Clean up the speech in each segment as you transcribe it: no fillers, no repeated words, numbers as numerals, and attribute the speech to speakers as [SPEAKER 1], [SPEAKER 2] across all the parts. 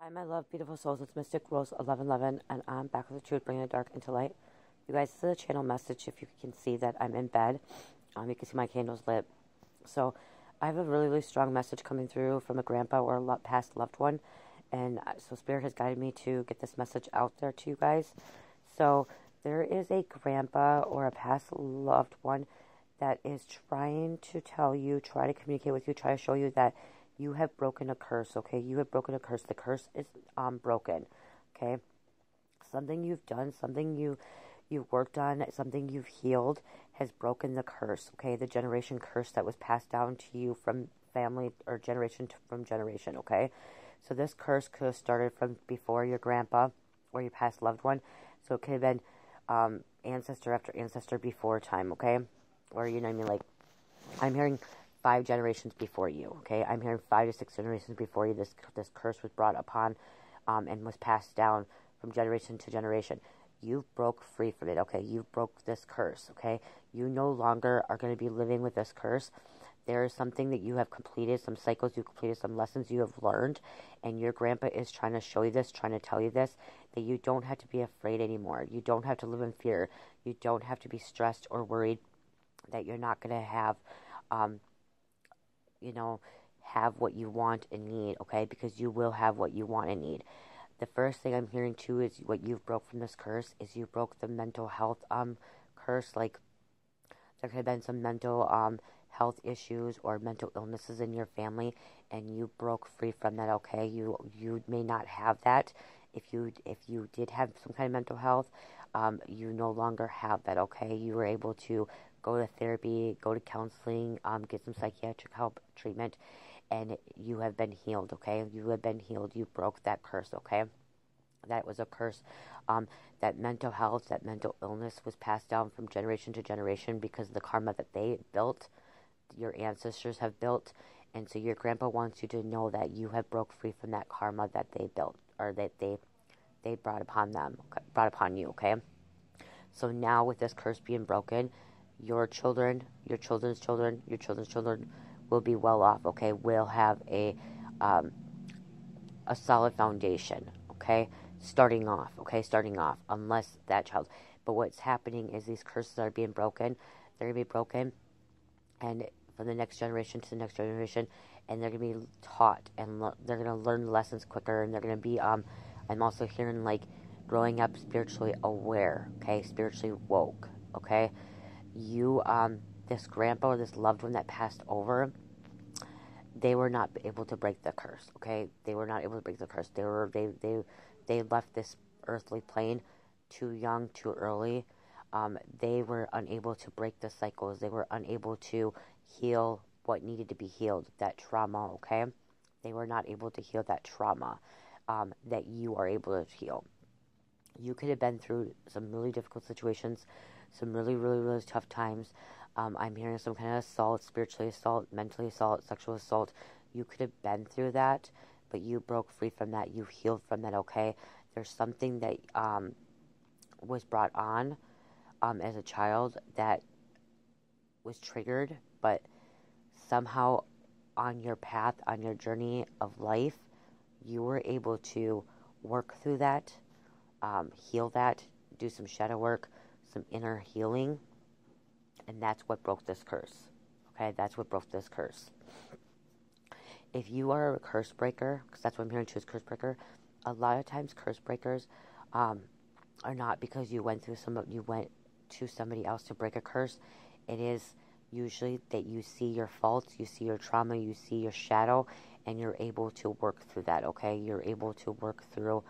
[SPEAKER 1] Hi, my love, beautiful souls. It's Mystic Rose 1111, and I'm back with the truth, bringing the dark into light. You guys, this is a channel message. If you can see that I'm in bed, you can see my candles lit. So, I have a really, really strong message coming through from a grandpa or a past loved one, and so Spirit has guided me to get this message out there to you guys. So, there is a grandpa or a past loved one that is trying to tell you, try to communicate with you, try to show you that you have broken a curse, okay? You have broken a curse. The curse is broken, okay? Something you've done, something you've worked on, something you've healed has broken the curse, okay? The generation curse that was passed down to you from family or generation from generation, okay? So this curse could have started from before your grandpa or your past loved one. So it could have been ancestor after ancestor before time, okay? Or, you know what I mean? Like, I'm hearing 5 generations before you, okay? I'm hearing 5 to 6 generations before you. This curse was brought upon and was passed down from generation to generation. You broke free from it, okay? You broke this curse, okay? You no longer are going to be living with this curse. There is something that you have completed, some cycles you completed, some lessons you have learned, and your grandpa is trying to show you this, trying to tell you this, that you don't have to be afraid anymore. You don't have to live in fear. You don't have to be stressed or worried that you're not going to have have what you want and need, okay? Because you will have what you want and need. The first thing I'm hearing too is what you've broke from this curse is you broke the mental health curse. Like, there could have been some mental health issues or mental illnesses in your family, and you broke free from that, okay? You may not have that. If you did have some kind of mental health, you no longer have that, okay? You were able to go to therapy, go to counseling, get some psychiatric help, treatment, and you have been healed, okay? You have been healed. You broke that curse, okay? That was a curse. That mental health, that mental illness was passed down from generation to generation because of the karma that they built, your ancestors have built, and so your grandpa wants you to know that you have broke free from that karma that they built, or that they brought upon them, brought upon you, okay? So now with this curse being broken, your children, your children's children, your children's children will be well off, okay? Will have a solid foundation, okay? Starting off, unless that child. But what's happening is these curses are being broken. They're going to be broken, and from the next generation to the next generation, and they're going to be taught, and they're going to learn lessons quicker, and they're going to be, I'm also hearing, like, growing up spiritually aware, okay? Spiritually woke, okay? You, this grandpa or this loved one that passed over, they were not able to break the curse, okay? They were not able to break the curse. They left this earthly plane too young, too early. They were unable to break the cycles. They were unable to heal what needed to be healed, that trauma, okay? They were not able to heal that trauma that you are able to heal. You could have been through some really difficult situations, some really, really, really tough times. I'm hearing some kind of assault, spiritually assault, mentally assault, sexual assault. You could have been through that, but you broke free from that. You healed from that, okay? There's something that was brought on as a child that was triggered, but somehow on your path, on your journey of life, you were able to work through that, heal that, do some shadow work, some inner healing, and that's what broke this curse. Okay, that's what broke this curse. If you are a curse breaker, because that's what I'm hearing too, is curse breaker, a lot of times curse breakers are not because you went to somebody else to break a curse. It is usually that you see your faults, you see your trauma, you see your shadow, and you're able to work through that, okay? You're able to work through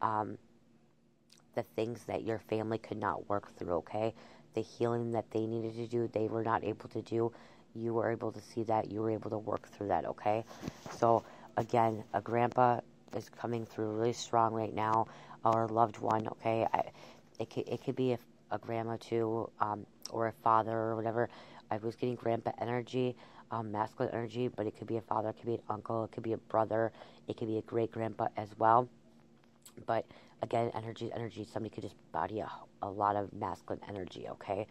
[SPEAKER 1] the things that your family could not work through, okay? The healing that they needed to do, they were not able to do. You were able to see that. You were able to work through that, okay? So, again, a grandpa is coming through really strong right now, or a loved one, okay? It could be a grandma too, or a father or whatever. I was getting grandpa energy, masculine energy, but it could be a father, it could be an uncle, it could be a brother, it could be a great-grandpa as well. But again, energy. Somebody could just body a lot of masculine energy, okay?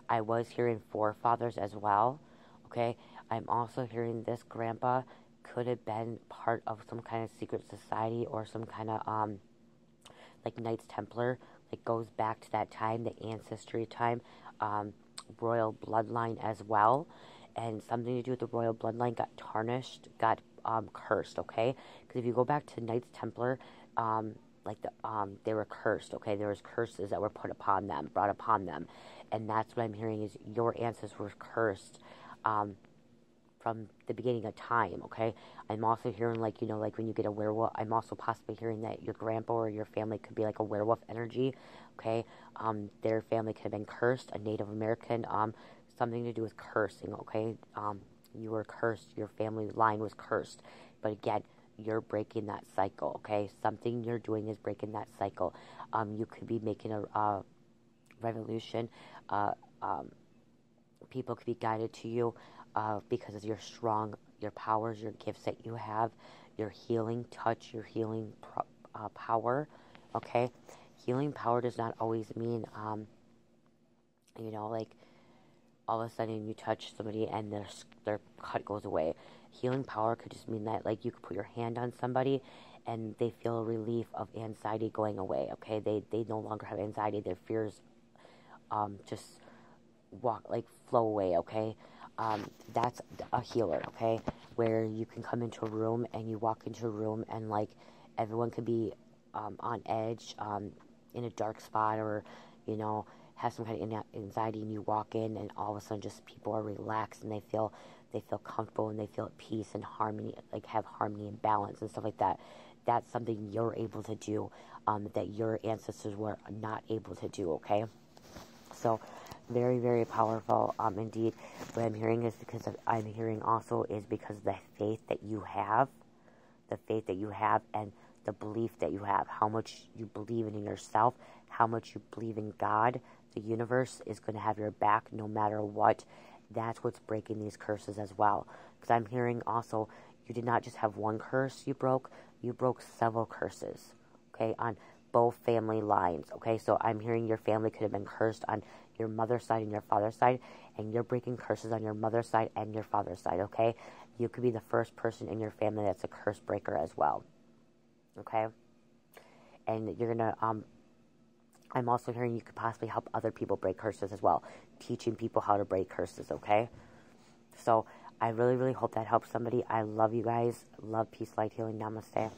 [SPEAKER 1] I was hearing forefathers as well, okay? I'm also hearing this grandpa could have been part of some kind of secret society or some kind of, like Knights Templar, like goes back to that time, the ancestry time, royal bloodline as well. And something to do with the royal bloodline got tarnished, got cursed, okay? Because if you go back to Knights Templar, they were cursed, okay? There was curses that were put upon them, brought upon them. And that's what I'm hearing is your ancestors were cursed from the beginning of time, okay? I'm also hearing, like, you know, like when you get a werewolf, I'm also possibly hearing that your grandpa or your family could be like a werewolf energy, okay? Their family could have been cursed, a Native American, something to do with cursing, okay? You were cursed, your family line was cursed. But again, you're breaking that cycle, okay? Something you're doing is breaking that cycle. You could be making a revolution. People could be guided to you because of your powers, your gifts that you have, your healing touch, your healing power, okay? Healing power does not always mean, you know, like, all of a sudden you touch somebody and their cut goes away. Healing power could just mean that, like, you could put your hand on somebody and they feel a relief of anxiety going away, okay? They no longer have anxiety. Their fears just flow away, okay? That's a healer, okay? Where you can come into a room and you walk into a room and, like, everyone could be on edge, in a dark spot, or, you know, have some kind of anxiety, and you walk in and all of a sudden just people are relaxed and they feel comfortable and they feel at peace and harmony, like have harmony and balance and stuff like that. That's something you're able to do that your ancestors were not able to do, okay? So very, very powerful indeed. What I'm hearing is because the faith that you have, and the belief that you have, how much you believe in yourself, how much you believe in God. The universe is going to have your back no matter what. That's what's breaking these curses as well. Because I'm hearing also, you did not just have one curse you broke several curses, okay, on both family lines, okay? So I'm hearing your family could have been cursed on your mother's side and your father's side, and you're breaking curses on your mother's side and your father's side, okay? You could be the first person in your family that's a curse breaker as well, okay? And you're going to, I'm also hearing you could possibly help other people break curses as well, teaching people how to break curses, okay? So I really, really hope that helps somebody. I love you guys. Love, peace, light, healing. Namaste.